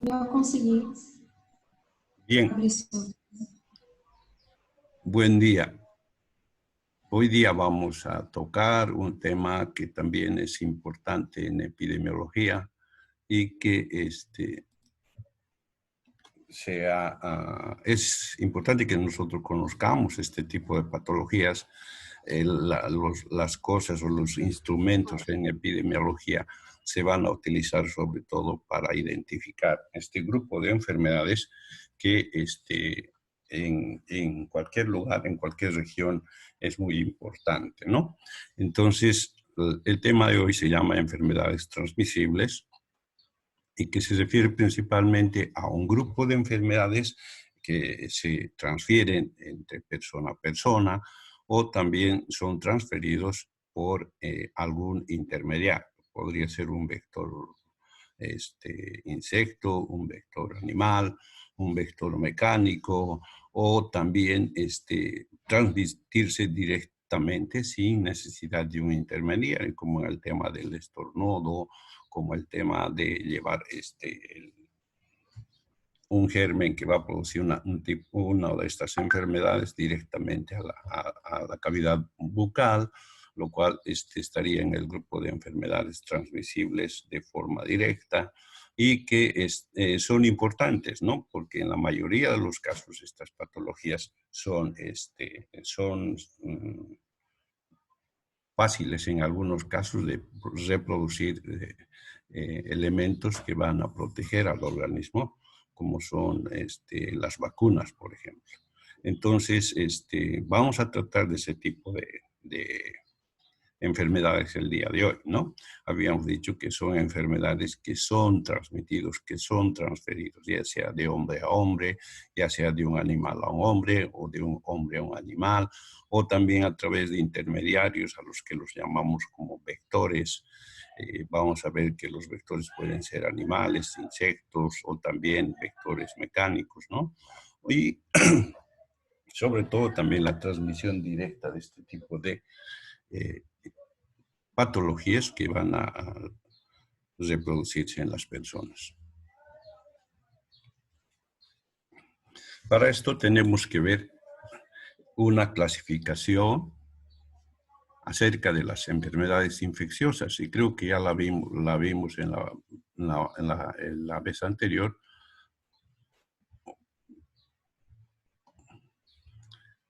Ya conseguí. Bien, buen día. Hoy día vamos a tocar un tema que también es importante en epidemiología y que es importante que nosotros conozcamos este tipo de patologías, las cosas o los instrumentos en epidemiología se van a utilizar sobre todo para identificar este grupo de enfermedades que en cualquier lugar, en cualquier región, es muy importante, ¿no? Entonces, el tema de hoy se llama enfermedades transmisibles y que se refiere principalmente a un grupo de enfermedades que se transfieren entre persona a persona o también son transferidos por algún intermediario. Podría ser un vector insecto, un vector animal, un vector mecánico o también transmitirse directamente sin necesidad de un intermediario, como en el tema del estornudo, como el tema de llevar un germen que va a producir una de estas enfermedades directamente a la cavidad bucal, lo cual estaría en el grupo de enfermedades transmisibles de forma directa y que son importantes, ¿no? Porque en la mayoría de los casos estas patologías son fáciles en algunos casos de reproducir elementos que van a proteger al organismo, como son las vacunas, por ejemplo. Entonces, vamos a tratar de ese tipo de enfermedades el día de hoy, ¿no? Habíamos dicho que son enfermedades que son transmitidos, que son transferidos, ya sea de hombre a hombre, ya sea de un animal a un hombre o de un hombre a un animal, o también a través de intermediarios a los que los llamamos como vectores. Vamos a ver que los vectores pueden ser animales, insectos o también vectores mecánicos, ¿no? Y sobre todo también la transmisión directa de este tipo de eh, patologías que van a reproducirse en las personas. Para esto tenemos que ver una clasificación acerca de las enfermedades infecciosas y creo que ya la vimos en la vez anterior.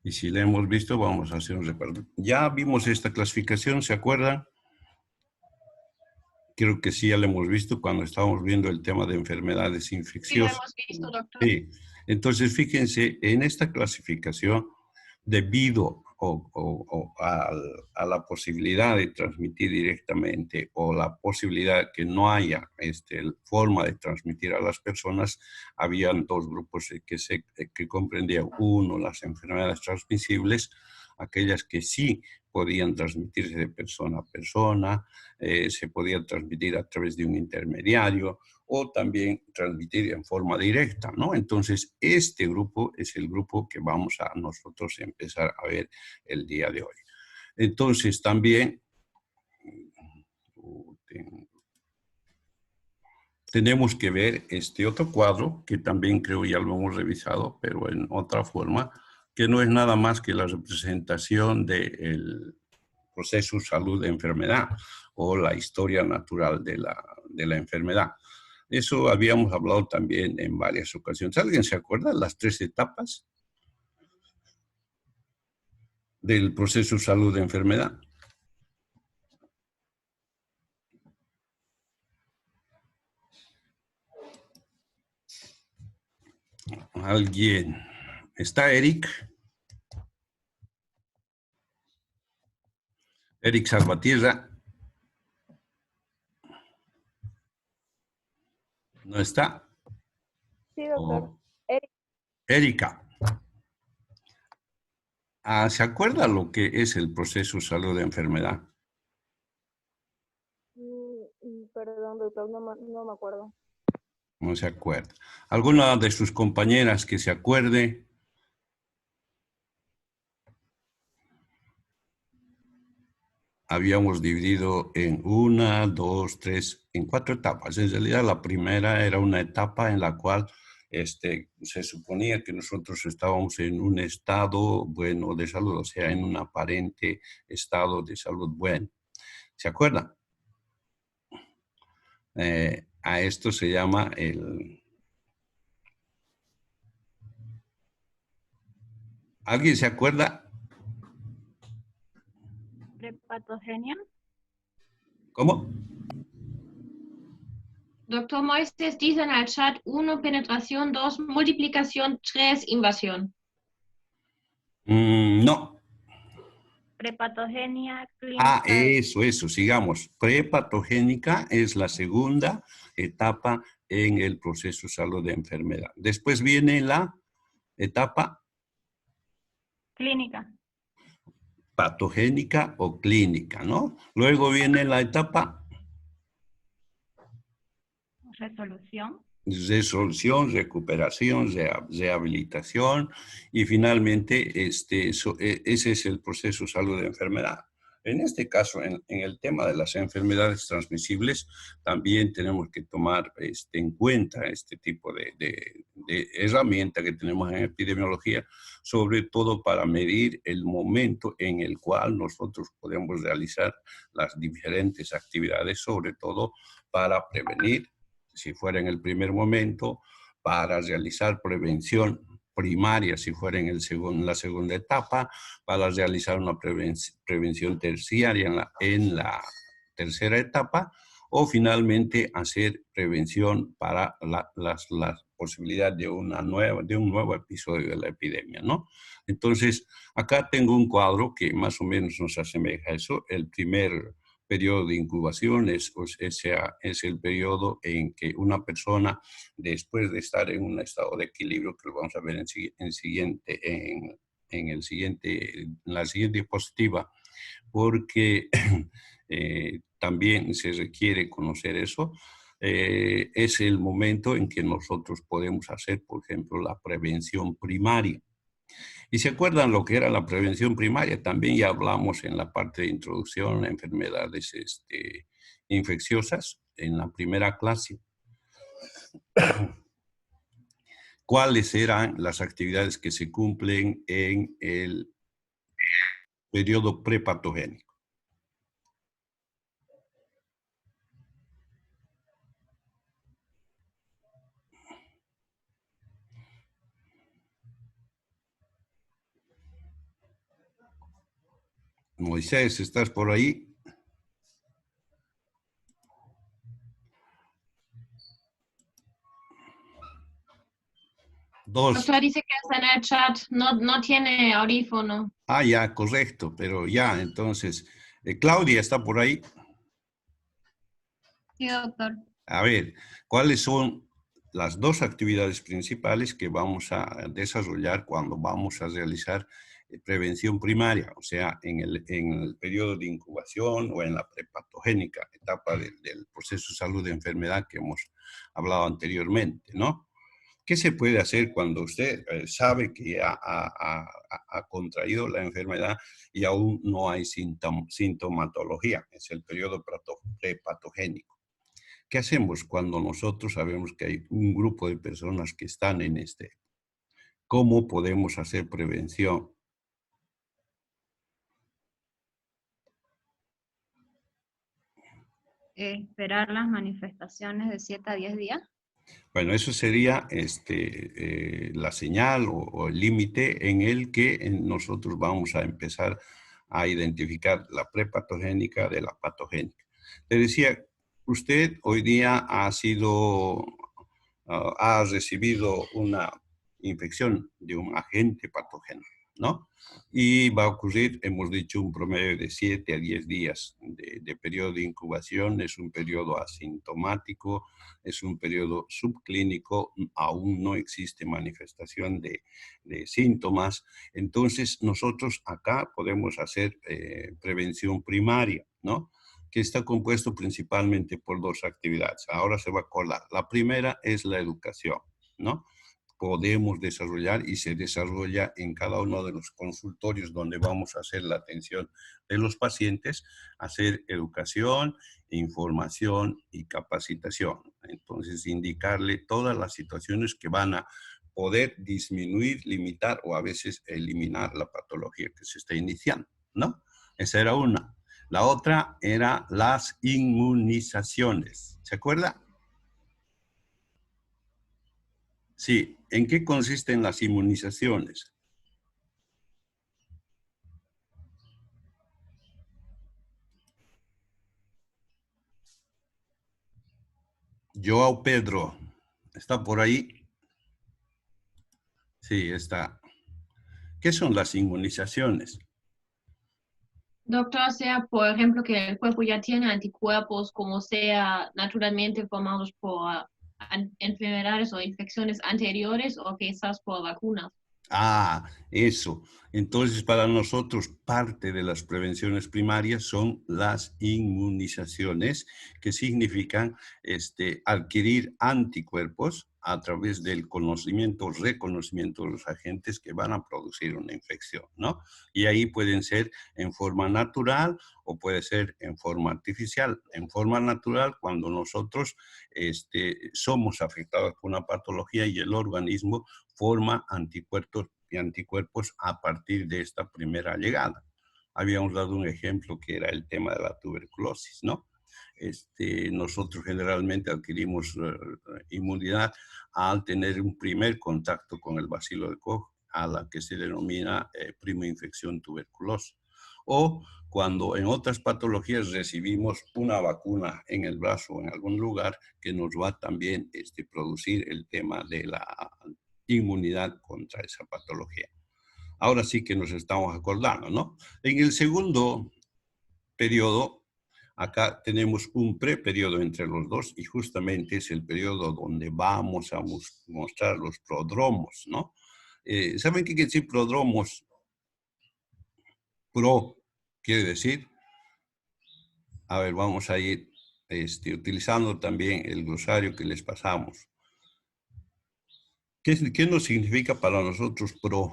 Y si la hemos visto, vamos a hacer un repaso. Ya vimos esta clasificación, ¿se acuerdan? Creo que sí, ya la hemos visto cuando estábamos viendo el tema de enfermedades infecciosas. Sí, lo hemos visto, doctor. Sí. Entonces, fíjense, en esta clasificación, debido a la posibilidad de transmitir directamente o la posibilidad que no haya forma de transmitir a las personas, habían dos grupos que comprendían, uno, las enfermedades transmisibles, aquellas que sí podían transmitirse de persona a persona, se podían transmitir a través de un intermediario o también transmitir en forma directa, ¿no? Entonces, este grupo es el grupo que vamos a nosotros empezar a ver el día de hoy. Entonces, también tenemos que ver este otro cuadro, que también creo ya lo hemos revisado, pero en otra forma, que no es nada más que la representación del proceso salud-enfermedad o la historia natural de la enfermedad. Eso habíamos hablado también en varias ocasiones. ¿Alguien se acuerda las 3 etapas del proceso salud-enfermedad? ¿Alguien? ¿Está Eric? Eric Salvatierra. ¿No está? Sí, doctor. Oh. Erika. ¿Se acuerda lo que es el proceso salud-enfermedad? Perdón, doctor, no me acuerdo. No se acuerda. ¿Alguna de sus compañeras que se acuerde? habíamos dividido en 1, 2, 3, en 4 etapas. En realidad la primera era una etapa en la cual se suponía que nosotros estábamos en un estado bueno de salud, o sea, en un aparente estado de salud bueno. ¿Se acuerdan? A esto se llama el... ¿Alguien se acuerda? Prepatogenia. ¿Cómo? Doctor Moisés dice en el chat 1, penetración, 2, multiplicación, 3, invasión. No. Prepatogenia, clínica. Ah, eso, sigamos. Prepatogénica es la segunda etapa en el proceso salud de enfermedad. Después viene la etapa Clínica. patogénica o clínica, ¿no? Luego viene la etapa Resolución. resolución, recuperación, rehabilitación y finalmente ese es el proceso salud de enfermedad. En este caso, en el tema de las enfermedades transmisibles, también tenemos que tomar en cuenta este tipo de herramienta que tenemos en epidemiología, sobre todo para medir el momento en el cual nosotros podemos realizar las diferentes actividades, sobre todo para prevenir, si fuera en el primer momento, para realizar prevención primaria, si fuera en la segunda etapa, para realizar una prevención terciaria en la tercera etapa, o finalmente hacer prevención para la posibilidad de un nuevo episodio de la epidemia, ¿no? Entonces, acá tengo un cuadro que más o menos nos asemeja a eso. El primer periodo de incubación es el periodo en que una persona, después de estar en un estado de equilibrio, que lo vamos a ver en la siguiente diapositiva, porque también se requiere conocer eso, es el momento en que nosotros podemos hacer, por ejemplo, la prevención primaria. ¿Y se acuerdan lo que era la prevención primaria? También ya hablamos en la parte de introducción a enfermedades infecciosas en la primera clase. ¿Cuáles eran las actividades que se cumplen en el periodo prepatogénico? Moisés, ¿estás por ahí? Dos. Doctor dice que está en el chat, no tiene audífono. Ah, ya, correcto, pero ya, entonces, Claudia está por ahí. Sí, doctor. A ver, ¿cuáles son las dos actividades principales que vamos a desarrollar cuando vamos a realizar prevención primaria? O sea, en el periodo de incubación o en la prepatogénica, etapa del proceso de salud de enfermedad que hemos hablado anteriormente, ¿no? ¿Qué se puede hacer cuando usted sabe que ha contraído la enfermedad y aún no hay sintomatología? Es el periodo prepatogénico. ¿Qué hacemos cuando nosotros sabemos que hay un grupo de personas que están en ¿Cómo podemos hacer prevención? Esperar las manifestaciones de 7 a 10 días. Bueno, eso sería la señal o el límite en el que nosotros vamos a empezar a identificar la prepatogénica de la patogénica. Le decía, usted hoy día ha recibido una infección de un agente patógeno, ¿no? Y va a ocurrir, hemos dicho, un promedio de 7 a 10 días de periodo de incubación. Es un periodo asintomático, es un periodo subclínico, aún no existe manifestación de síntomas. Entonces, nosotros acá podemos hacer prevención primaria, ¿no? Que está compuesto principalmente por dos actividades. Ahora se va a colar. La primera es la educación, ¿no? podemos desarrollar y se desarrolla en cada uno de los consultorios donde vamos a hacer la atención de los pacientes, hacer educación, información y capacitación. Entonces, indicarle todas las situaciones que van a poder disminuir, limitar o a veces eliminar la patología que se está iniciando, ¿no? Esa era una. La otra era las inmunizaciones. ¿Se acuerda? Sí. ¿En qué consisten las inmunizaciones? Joao Pedro, ¿está por ahí? Sí, está. ¿Qué son las inmunizaciones? Doctor, sea, por ejemplo, que el cuerpo ya tiene anticuerpos, como sea naturalmente formados por enfermedades o infecciones anteriores o quizás por vacunas. Ah, eso. Entonces, para nosotros, parte de las prevenciones primarias son las inmunizaciones, que significan adquirir anticuerpos a través del conocimiento, reconocimiento de los agentes que van a producir una infección, ¿no? Y ahí pueden ser en forma natural o puede ser en forma artificial. En forma natural, cuando nosotros somos afectados por una patología y el organismo forma anticuerpos a partir de esta primera llegada. Habíamos dado un ejemplo que era el tema de la tuberculosis, ¿no? Nosotros generalmente adquirimos inmunidad al tener un primer contacto con el bacilo de Koch, a la que se denomina prima infección tuberculosa. O cuando en otras patologías recibimos una vacuna en el brazo o en algún lugar que nos va también producir el tema de la inmunidad contra esa patología. Ahora sí que nos estamos acordando, ¿no? En el segundo periodo, acá tenemos un preperiodo entre los dos y justamente es el periodo donde vamos a mostrar los prodromos, ¿no? ¿Saben qué quiere decir prodromos? Pro quiere decir, a ver, vamos a ir utilizando también el glosario que les pasamos. ¿Qué nos significa para nosotros pro?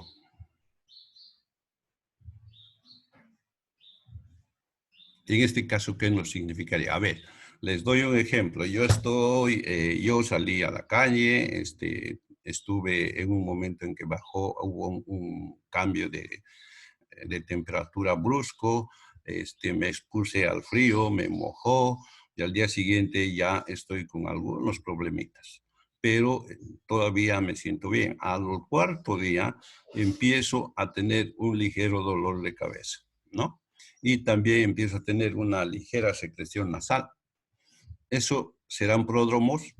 En este caso, ¿qué nos significaría? A ver, les doy un ejemplo. Yo salí a la calle, estuve en un momento en que hubo un cambio de temperatura brusco, me expuse al frío, me mojó y al día siguiente ya estoy con algunos problemitas. Pero todavía me siento bien. Al cuarto día empiezo a tener un ligero dolor de cabeza, ¿no? Y también empiezo a tener una ligera secreción nasal. ¿Eso serán pródromos?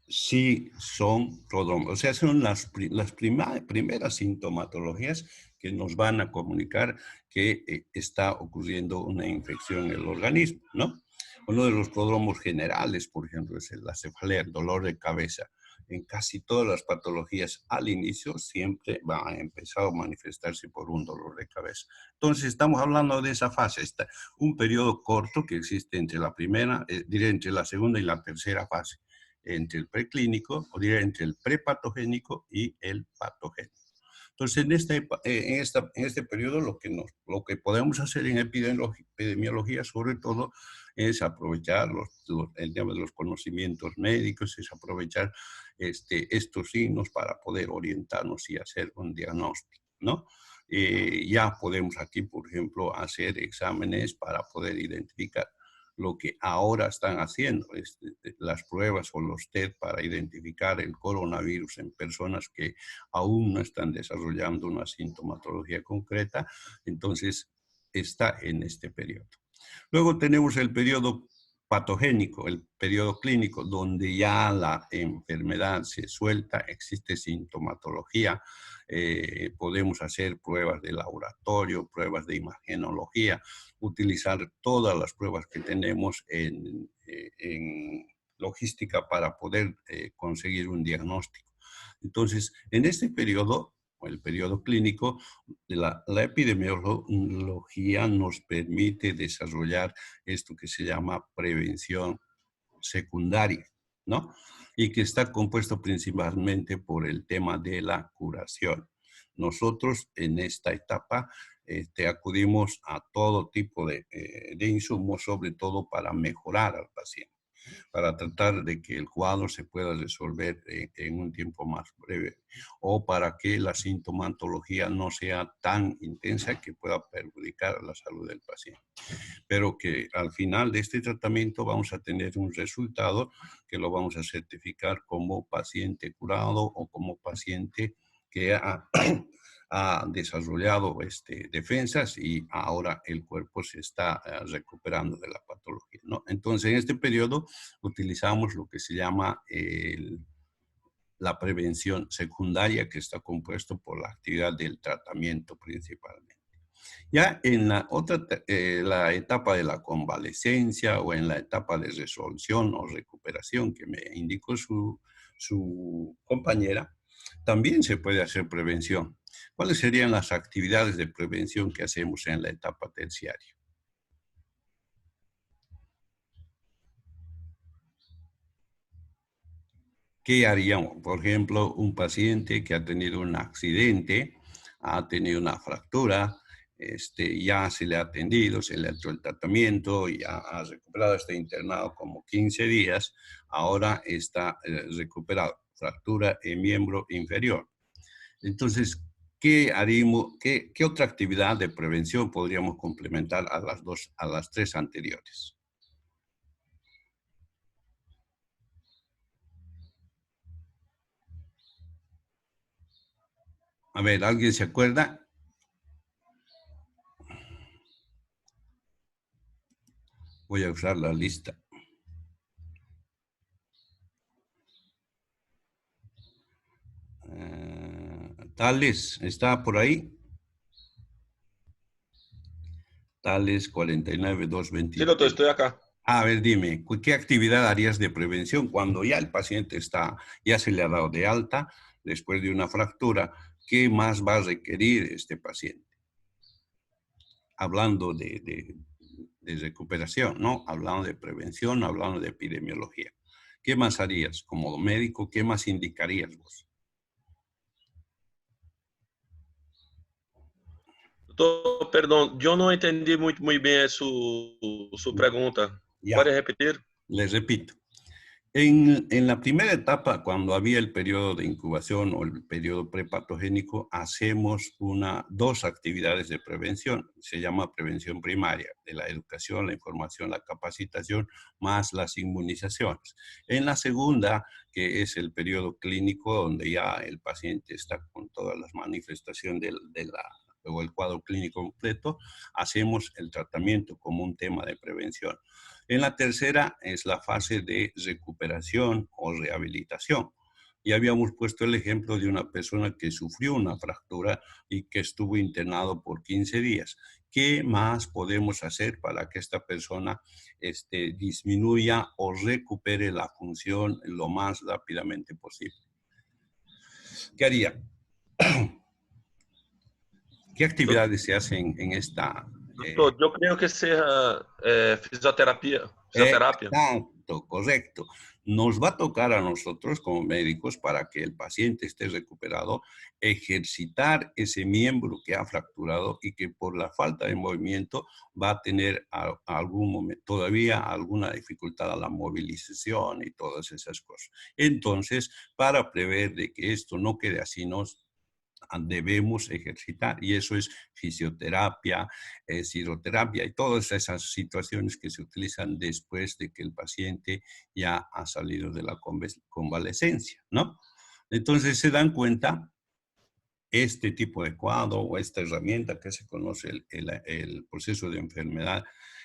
Sí, son pródromos. O sea, son las primeras sintomatologías que nos van a comunicar que está ocurriendo una infección en el organismo, ¿no? Uno de los pródromos generales, por ejemplo, es la cefalea, el dolor de cabeza. En casi todas las patologías al inicio siempre va a empezar a manifestarse por un dolor de cabeza. Entonces estamos hablando de esa fase, un periodo corto que existe entre la primera, entre la segunda y la tercera fase, entre el preclínico, o diría entre el prepatogénico y el patogénico. Entonces, en este periodo lo que podemos hacer en epidemiología, sobre todo, es aprovechar el tema de los conocimientos médicos, es aprovechar estos signos para poder orientarnos y hacer un diagnóstico, ¿no? Ya podemos aquí, por ejemplo, hacer exámenes para poder identificar lo que ahora están haciendo, las pruebas o los test para identificar el coronavirus en personas que aún no están desarrollando una sintomatología concreta, entonces está en este periodo. Luego tenemos el periodo patogénico, el periodo clínico, donde ya la enfermedad se suelta, existe sintomatología, podemos hacer pruebas de laboratorio, pruebas de imagenología, utilizar todas las pruebas que tenemos en logística para poder conseguir un diagnóstico. Entonces, en este periodo o el periodo clínico, la epidemiología nos permite desarrollar esto que se llama prevención secundaria, ¿no? Y que está compuesto principalmente por el tema de la curación. Nosotros en esta etapa acudimos a todo tipo de insumos, sobre todo para mejorar al paciente, para tratar de que el cuadro se pueda resolver en un tiempo más breve o para que la sintomatología no sea tan intensa que pueda perjudicar la salud del paciente. Pero que al final de este tratamiento vamos a tener un resultado que lo vamos a certificar como paciente curado o como paciente que ha desarrollado defensas y ahora el cuerpo se está recuperando de la patología, ¿no? Entonces, en este periodo utilizamos lo que se llama la prevención secundaria, que está compuesto por la actividad del tratamiento principalmente. Ya en la otra, la etapa de la convalecencia o en la etapa de resolución o recuperación que me indicó su compañera, también se puede hacer prevención. ¿Cuáles serían las actividades de prevención que hacemos en la etapa terciaria? ¿Qué haríamos? Por ejemplo, un paciente que ha tenido un accidente, ha tenido una fractura, ya se le ha atendido, se le ha hecho el tratamiento, ya ha recuperado, está internado como 15 días, ahora está recuperado, fractura en miembro inferior. Entonces, ¿qué haríamos, qué otra actividad de prevención podríamos complementar a las tres anteriores? A ver, ¿alguien se acuerda? Voy a usar la lista. Tales, ¿está por ahí? Tales 49223. Sí, doctor, estoy acá. A ver, dime, ¿qué actividad harías de prevención cuando ya el paciente ya se le ha dado de alta después de una fractura? ¿Qué más va a requerir este paciente? Hablando de recuperación, ¿no? Hablando de prevención, hablando de epidemiología. ¿Qué más harías como médico? ¿Qué más indicarías vos? Doutor, perdão, eu não entendi muito bem a sua pergunta. Ya, ¿Puede repetir? les repito. En la primera etapa, cuando había el periodo de incubación o el periodo prepatogénico, hacemos dos actividades de prevención. Se llama prevención primaria, de la educación, la información, la capacitación, más las inmunizaciones. En la segunda, que es el periodo clínico, donde ya el paciente está con todas las manifestaciones o el cuadro clínico completo, hacemos el tratamiento como un tema de prevención. En la tercera es la fase de recuperación o rehabilitación. Ya habíamos puesto el ejemplo de una persona que sufrió una fractura y que estuvo internado por 15 días. ¿Qué más podemos hacer para que esta persona disminuya o recupere la función lo más rápidamente posible? ¿Qué haría? ¿Qué actividades se hacen en esta? Doutor, eu creio que seja fisioterapia. Exacto, correcto. Nos va a tocar a nosotros como médicos, para que el paciente esté recuperado, ejercitar ese miembro que ha fracturado y que por la falta de movimiento va a tener algún momento, todavía alguna dificultad a la movilización y todas esas cosas. Entonces, para prever de que esto no quede así, nos debemos ejercitar, y eso es fisioterapia, hidroterapia y todas esas situaciones que se utilizan después de que el paciente ya ha salido de la convalecencia, ¿no? Entonces se dan cuenta, este tipo de cuadro o esta herramienta que se conoce el proceso de enfermedad,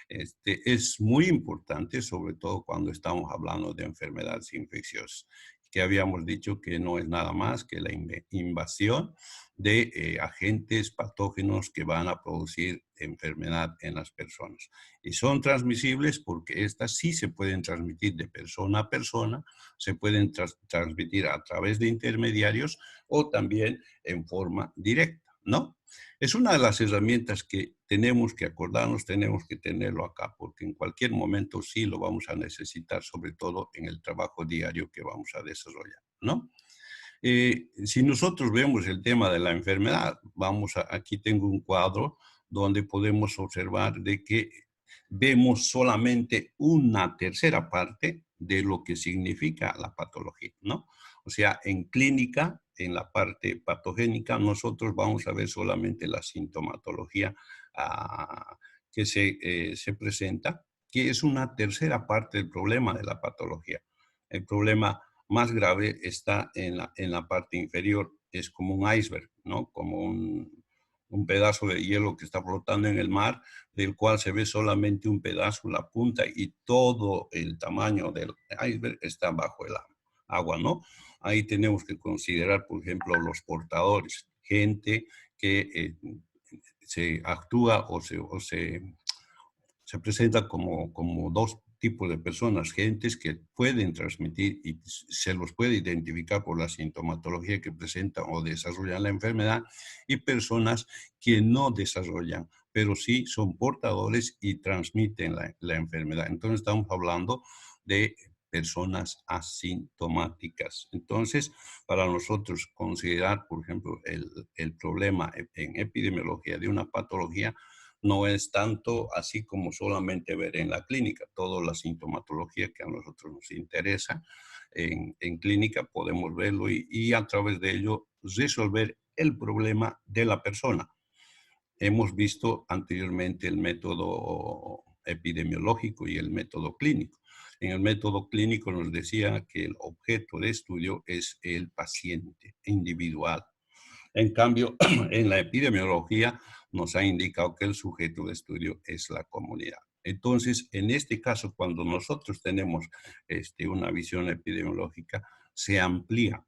es muy importante, sobre todo cuando estamos hablando de enfermedades infecciosas. que habíamos dicho que no es nada más que la invasión de agentes patógenos que van a producir enfermedad en las personas. Y son transmisibles porque estas sí se pueden transmitir de persona a persona, se pueden transmitir a través de intermediarios o también en forma directa, ¿no? Es una de las herramientas que tenemos que acordarnos, tenemos que tenerlo acá, porque en cualquier momento sí lo vamos a necesitar, sobre todo en el trabajo diario que vamos a desarrollar, ¿no? Si nosotros vemos el tema de la enfermedad, aquí tengo un cuadro donde podemos observar de que vemos solamente una tercera parte de lo que significa la patología, ¿no? O sea, en clínica, en la parte patogénica, nosotros vamos a ver solamente la sintomatología que se presenta, que es una tercera parte del problema de la patología. El problema más grave está en la parte inferior, es como un iceberg, ¿no? Como un pedazo de hielo que está flotando en el mar, del cual se ve solamente un pedazo, la punta, y todo el tamaño del iceberg está bajo el agua, ¿no? Ahí tenemos que considerar, por ejemplo, los portadores, gente que se actúa o se presenta como dos tipos de personas, gentes que pueden transmitir y se los puede identificar por la sintomatología que presentan o desarrollan la enfermedad, y personas que no desarrollan, pero sí son portadores y transmiten la enfermedad. Entonces estamos hablando de personas asintomáticas. Entonces, para nosotros considerar, por ejemplo, el problema en epidemiología de una patología, no es tanto así como solamente ver en la clínica. Toda la sintomatología que a nosotros nos interesa en clínica podemos verlo y a través de ello resolver el problema de la persona. Hemos visto anteriormente el método epidemiológico y el método clínico. En el método clínico nos decía que el objeto de estudio es el paciente individual. En cambio, en la epidemiología nos ha indicado que el sujeto de estudio es la comunidad. Entonces, en este caso, cuando nosotros tenemos una visión epidemiológica, se amplía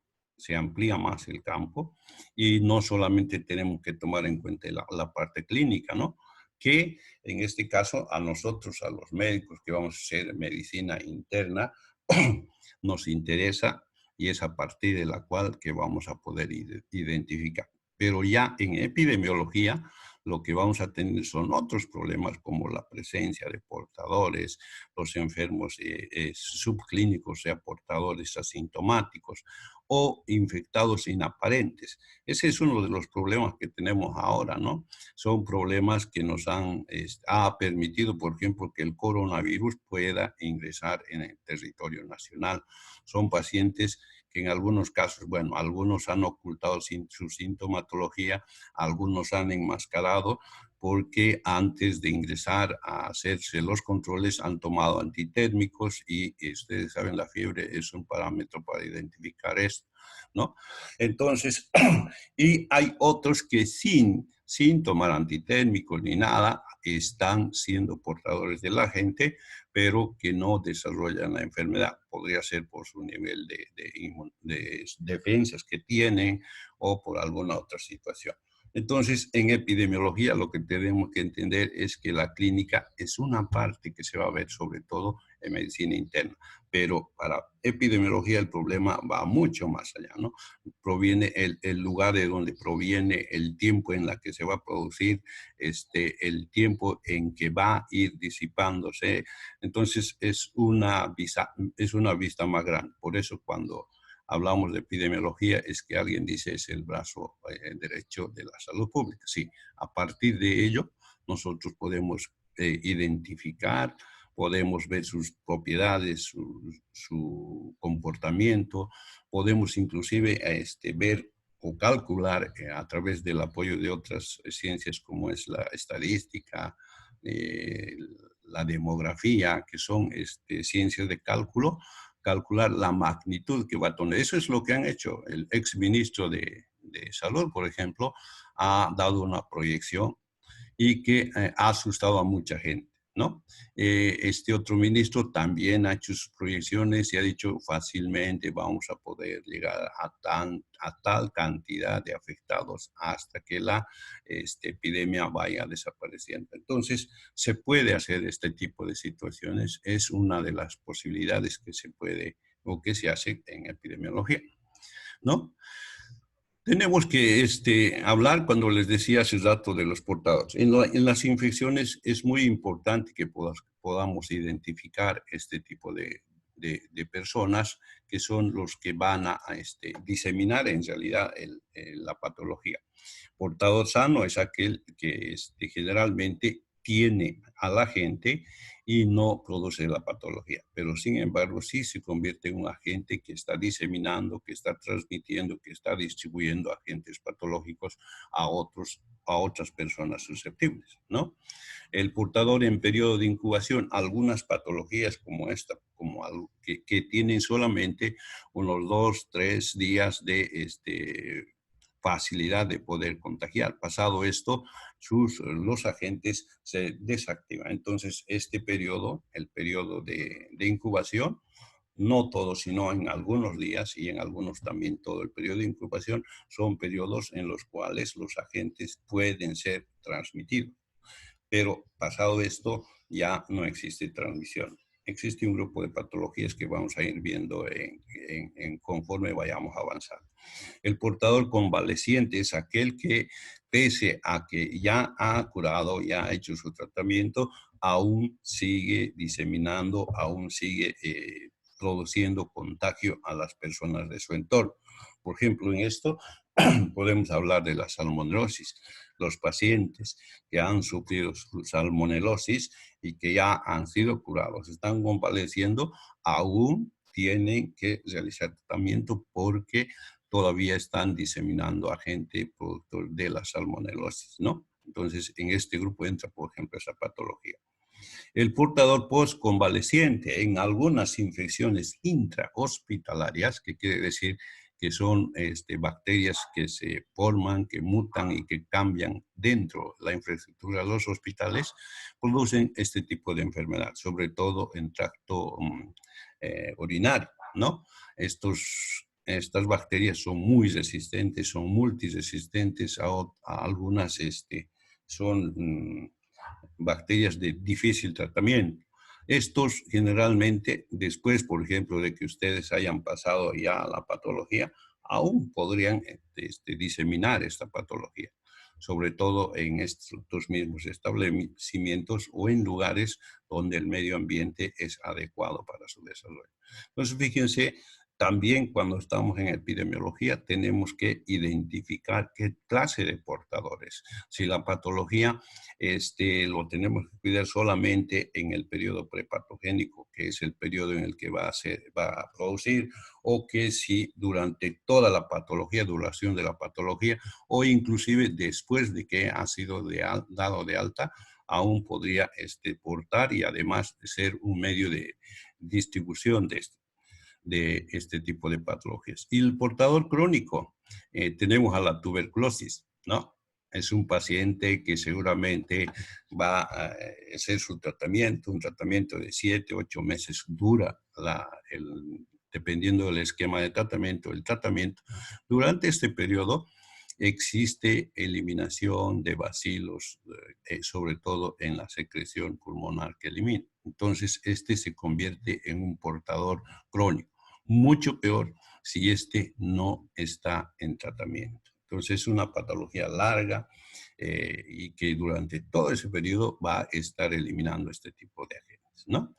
más el campo y no solamente tenemos que tomar en cuenta la parte clínica, ¿no? Que en este caso a nosotros, a los médicos que vamos a hacer medicina interna, nos interesa y es a partir de la cual que vamos a poder identificar. Pero ya en epidemiología lo que vamos a tener son otros problemas como la presencia de portadores, los enfermos subclínicos, o sea, portadores asintomáticos o infectados inaparentes. Ese es uno de los problemas que tenemos ahora, ¿no? Son problemas que nos ha permitido, por ejemplo, que el coronavirus pueda ingresar en el territorio nacional. Son pacientes que en algunos casos, bueno, algunos han ocultado su sintomatología, algunos han enmascarado porque antes de ingresar a hacerse los controles han tomado antitérmicos y ustedes saben, la fiebre es un parámetro para identificar esto, ¿no? Entonces, y hay otros que sin tomar antitérmicos ni nada, están siendo portadores de la gente, pero que no desarrollan la enfermedad. Podría ser por su nivel de defensas que tienen o por alguna otra situación. Entonces, en epidemiología lo que tenemos que entender es que la clínica es una parte que se va a ver sobre todo en medicina interna, pero para epidemiología el problema va mucho más allá, ¿no? Proviene el lugar de donde proviene, el tiempo en la que se va a producir, el tiempo en que va a ir disipándose. Entonces, es una vista más grande. Por eso cuando hablamos de epidemiología es que alguien dice es el brazo derecho de la salud pública. Sí, a partir de ello nosotros podemos identificar, podemos ver sus propiedades, su comportamiento, podemos inclusive ver o calcular a través del apoyo de otras ciencias como es la estadística, la demografía, que son ciencias de cálculo, calcular la magnitud que va a tener. Eso es lo que han hecho. El ex ministro de Salud, por ejemplo, ha dado una proyección y que ha asustado a mucha gente. ¿no? Este otro ministro también ha hecho sus proyecciones y ha dicho fácilmente vamos a poder llegar a tal cantidad de afectados hasta que la epidemia vaya desapareciendo. Entonces, se puede hacer este tipo de situaciones, es una de las posibilidades que se puede o que se hace en epidemiología, ¿no? Tenemos que hablar, cuando les decía hace rato, de los portadores. En las infecciones es muy importante que podamos identificar este tipo de personas que son los que van a diseminar en realidad la patología. Portador sano es aquel que generalmente tiene a la gente y no produce la patología, pero sin embargo sí se convierte en un agente que está diseminando, que está transmitiendo, que está distribuyendo agentes patológicos a otras personas susceptibles, ¿no? El portador en periodo de incubación, algunas patologías como esta, como algo que tienen solamente unos 2, 3 días de facilidad de poder contagiar. Pasado esto, los agentes se desactivan. Entonces, este periodo, el periodo de incubación, no todo, sino en algunos días y en algunos también todo el periodo de incubación, son periodos en los cuales los agentes pueden ser transmitidos. Pero pasado esto, ya no existe transmisión. Existe un grupo de patologías que vamos a ir viendo conforme vayamos avanzando. El portador convaleciente es aquel que, pese a que ya ha curado, ya ha hecho su tratamiento, aún sigue diseminando, aún sigue produciendo contagio a las personas de su entorno. Por ejemplo, en esto podemos hablar de la salmonelosis. Los pacientes que han sufrido salmonelosis y que ya han sido curados, están convaleciendo, aún tienen que realizar tratamiento porque todavía están diseminando agente productor de la salmonelosis, ¿no? Entonces, en este grupo entra, por ejemplo, esa patología. El portador postconvaleciente en algunas infecciones intrahospitalarias, que quiere decir que son bacterias que se forman, que mutan y que cambian dentro de la infraestructura de los hospitales, producen este tipo de enfermedad, sobre todo en tracto urinario, ¿no? Estas bacterias son muy resistentes, son multiresistentes a algunas, son bacterias de difícil tratamiento. Estos generalmente, después, por ejemplo, de que ustedes hayan pasado ya a la patología, aún podrían diseminar esta patología, sobre todo en estos mismos establecimientos o en lugares donde el medio ambiente es adecuado para su desarrollo. Entonces, fíjense, también cuando estamos en epidemiología tenemos que identificar qué clase de portadores. Si la patología lo tenemos que cuidar solamente en el periodo prepatogénico, que es el periodo en el que va a producir, o que si durante toda la patología, duración de la patología, o inclusive después de que ha sido dado de alta, aún podría portar y además ser un medio de distribución de este tipo de patologías. Y el portador crónico, tenemos a la tuberculosis, ¿no? Es un paciente que seguramente va a hacer su tratamiento, un tratamiento de 7, 8 meses dura, dependiendo del esquema de tratamiento, el tratamiento. Durante este periodo existe eliminación de bacilos, sobre todo en la secreción pulmonar que elimina. Entonces, se convierte en un portador crónico. Mucho peor si no está en tratamiento. Entonces es una patología larga y que durante todo ese periodo va a estar eliminando este tipo de agentes, ¿no?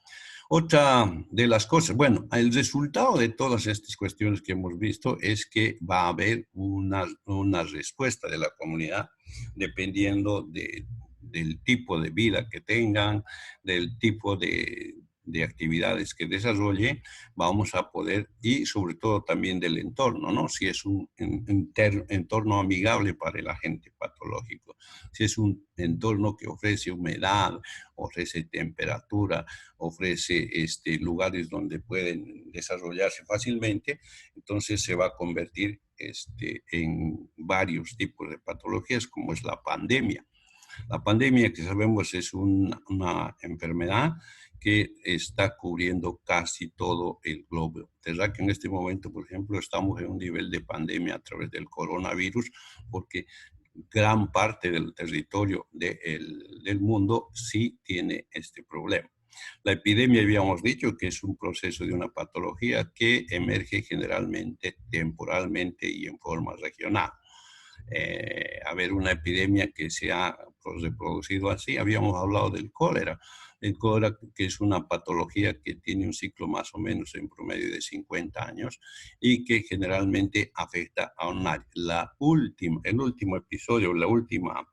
Otra de las cosas, bueno, el resultado de todas estas cuestiones que hemos visto es que va a haber una respuesta de la comunidad dependiendo del tipo de vida que tengan, del tipo de actividades que desarrolle, vamos a poder, y sobre todo también del entorno, ¿no? Si es un entorno amigable para el agente patológico, si es un entorno que ofrece humedad, ofrece temperatura, ofrece lugares donde pueden desarrollarse fácilmente, entonces se va a convertir en varios tipos de patologías, como es la pandemia. La pandemia, que sabemos, es una enfermedad que está cubriendo casi todo el globo. ¿Verdad que en este momento, por ejemplo, estamos en un nivel de pandemia a través del coronavirus? Porque gran parte del territorio del mundo sí tiene este problema. La epidemia, habíamos dicho que es un proceso de una patología que emerge generalmente, temporalmente y en forma regional. Haber una epidemia que se ha reproducido así, habíamos hablado del cólera. El cólera, que es una patología que tiene un ciclo más o menos en promedio de 50 años y que generalmente afecta a un área. El último episodio, la última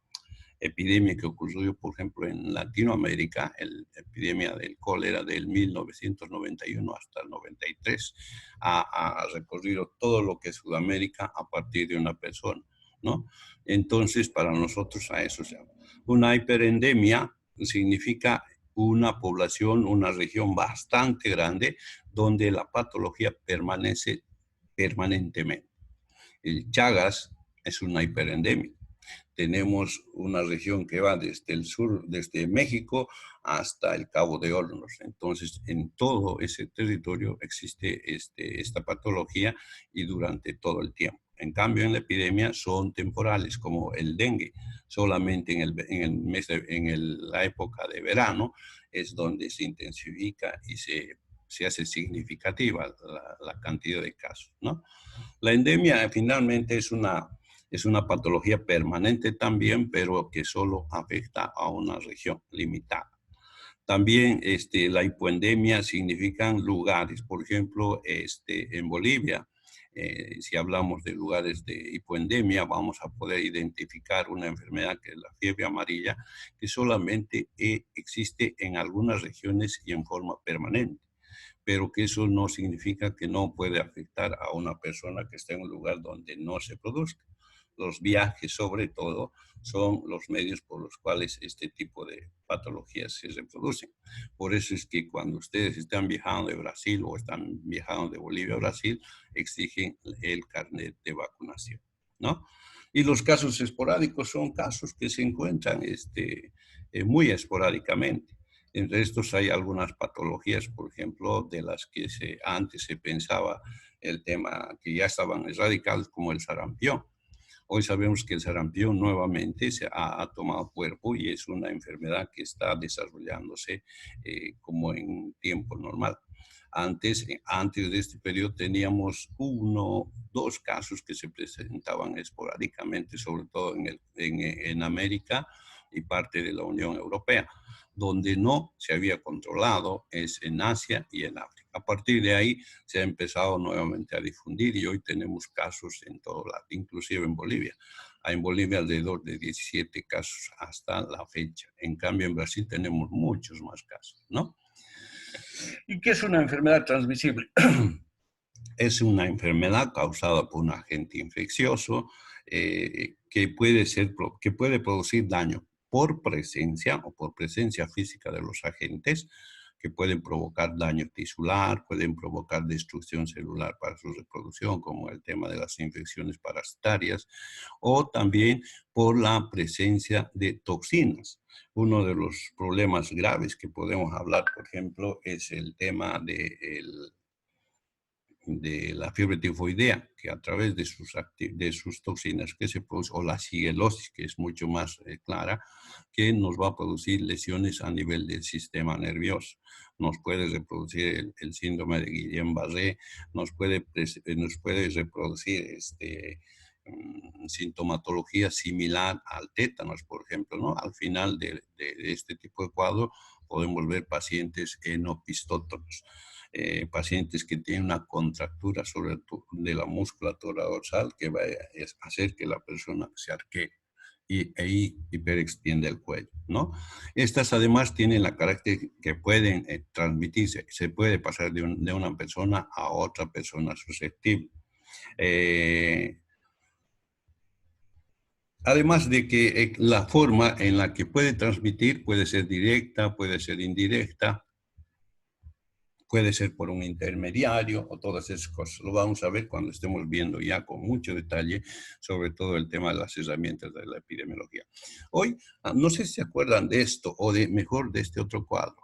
epidemia que ocurrió, por ejemplo, en Latinoamérica, la epidemia del cólera del 1991 hasta el 93, ha recorrido todo lo que es Sudamérica a partir de una persona, ¿no? Entonces, para nosotros a eso se llama. Una hiperendemia significa una población, una región bastante grande donde la patología permanece permanentemente. El Chagas es una hiperendemia. Tenemos una región que va desde el sur, desde México hasta el Cabo de Hornos. Entonces, en todo ese territorio existe esta patología y durante todo el tiempo. En cambio, en la epidemia son temporales, como el dengue. Solamente en la época de verano es donde se intensifica y se hace significativa la cantidad de casos, ¿no? La endemia finalmente es una patología permanente también, pero que solo afecta a una región limitada. También la hipoendemia significan lugares. Por ejemplo, en Bolivia, si hablamos de lugares de hipoendemia, vamos a poder identificar una enfermedad que es la fiebre amarilla, que solamente existe en algunas regiones y en forma permanente, pero que eso no significa que no puede afectar a una persona que está en un lugar donde no se produzca. Los viajes, sobre todo, son los medios por los cuales este tipo de patologías se reproducen. Por eso es que cuando ustedes están viajando de Brasil o están viajando de Bolivia a Brasil, exigen el carnet de vacunación, ¿no? Y los casos esporádicos son casos que se encuentran muy esporádicamente. Entre estos hay algunas patologías, por ejemplo, de las que antes se pensaba el tema que ya estaban erradicados, como el sarampión. Hoy sabemos que el sarampión nuevamente se ha tomado cuerpo y es una enfermedad que está desarrollándose como en tiempo normal. Antes de este periodo teníamos 1, 2 casos que se presentaban esporádicamente, sobre todo en América y parte de la Unión Europea. Donde no se había controlado es en Asia y en África. A partir de ahí se ha empezado nuevamente a difundir y hoy tenemos casos en todo lado, inclusive en Bolivia. Hay en Bolivia alrededor de 17 casos hasta la fecha. En cambio, en Brasil tenemos muchos más casos, ¿no? ¿Y qué es una enfermedad transmisible? Es una enfermedad causada por un agente infeccioso que puede producir daño por presencia o por presencia física de los agentes, que pueden provocar daño tisular, pueden provocar destrucción celular para su reproducción, como el tema de las infecciones parasitarias, o también por la presencia de toxinas. Uno de los problemas graves que podemos hablar, por ejemplo, es el tema de la fiebre tifoidea, que a través de sus toxinas que se producen, o la shigelosis, que es mucho más clara, que nos va a producir lesiones a nivel del sistema nervioso. Nos puede reproducir el síndrome de Guillain-Barré, nos puede reproducir sintomatología similar al tétanos, por ejemplo, ¿no? Al final de este tipo de cuadro podemos ver pacientes enopistótonos. Pacientes que tienen una contractura de la musculatura dorsal que va a hacer que la persona se arquee y hiperextiende el cuello, ¿no? Estas además tienen la característica que pueden transmitirse, se puede pasar de una persona a otra persona susceptible. Además de que la forma en la que puede transmitir puede ser directa, puede ser indirecta, puede ser por un intermediario o todas esas cosas. Lo vamos a ver cuando estemos viendo ya con mucho detalle sobre todo el tema de las herramientas de la epidemiología. Hoy, no sé si se acuerdan de esto o mejor de este otro cuadro.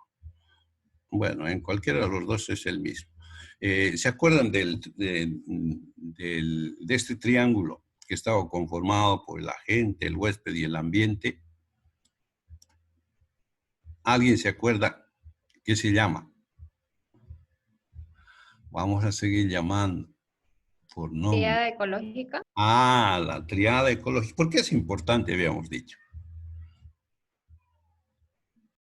Bueno, en cualquiera de los dos es el mismo. ¿Se acuerdan de este triángulo que estaba conformado por el agente, el huésped y el ambiente? ¿Alguien se acuerda qué se llama? Vamos a seguir llamando por nombre. Tríada ecológica. Ah, la triada ecológica. ¿Por qué es importante, habíamos dicho?